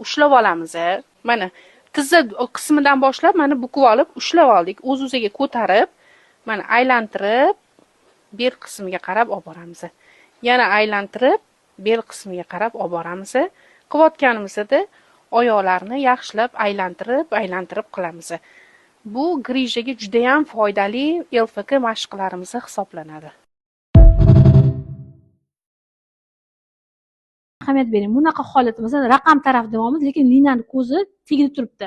ushlab olamiz. Mana tizza qismidan boshlab mana bukib olib ushlab oldik. O'z-o'ziga ko'tarib, mana aylantirib bel qismiga qarab olib boramiz. Yana aylantirib bel qismiga qarab olib boramiz. Qilayotganimizda oyoqlarni yaxshilab aylantirib qilamiz. Bu grijaga juda ham foydali LFK mashqlarimiz hisoblanadi. Ahamiyat bering. Bunaqa holat, masalan, raqam taraf deyapmiz, lekin linani ko'zi tegib turibdi.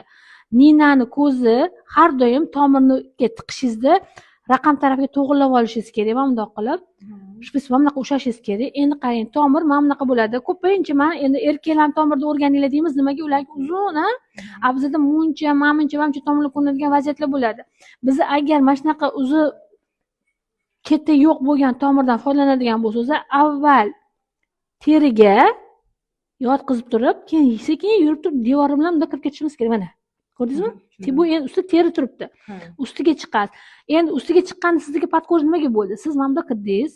Linani ko'zi har doim tomirga tiqishingizda raqam tarafga to'g'rilab olishingiz kerak. Mana bundoq qilib, shpis mana bunaqa ushlashingiz kerak. Endi qarang, tomir mana bunaqa bo'ladi. Ko'pincha mana endi erkaklar tomirda o'rganinglar deymiz, nimaga ularga uzun, a bizda muncha, mancha tomirlar ko'rinadigan vaziyatlar bo'ladi. Biz agar mana shunaqa uzun keti yo'q bo'lgan tomirdan foydalanadigan bo'lsangiz, avval teriga yotqizib turib, keyin sekin yurib turib devor bilan bunday kirib ketishimiz kerak. Mana ko'rdingizmi? Bu endi ustida teri turibdi. Ustiga chiqadi. Endi ustiga chiqqanda sizga podko'j nimaga bo'ldi? Siz mana bunday kirdingiz.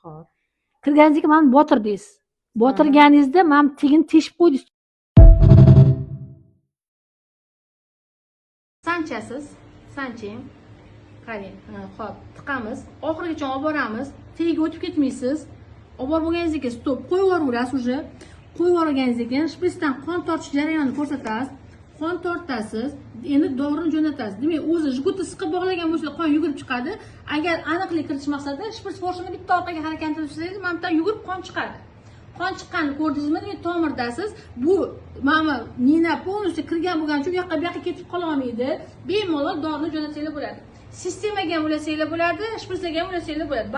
Xo'p. Kirganingizda mana botirdingiz. Botirganingizda mana tegini teshib qo'ydingiz. Sanchasiz, sanching. Qarang, xo'p, tiqamiz. Oxirigacha olib boramiz. Tegiga o'tib ketmaysiz. Olib borib bo'lganingizdan keyin stop qo'yib yuborasiz уже. Qo'yib yuborganingizdan keyin shprisdan qon tortish jarayonini ko'rsatasiz. Qon tortasiz, endi dorini jo'natasiz. Demak, o'zi jigutni siqib bog'lagan bo'lsa, qon yugurib chiqadi. Agar aniqlik kiritish maqsadida shpris forshini bitta orqaga harakatlantirsangiz, mana bundan yugurib qon chiqadi. Qon chiqqanini ko'rdingizmi? Demak, tomirdasiz. Bu mana nina polностью kirgan bo'lgani uchun bu yoqqa ketib qola olmaydi. Bemalol dorini jo'natsanglar bo'ladi. Sistemaga ham ulasanglar bo'ladi, shprislaga ham ulasanglar bo'ladi.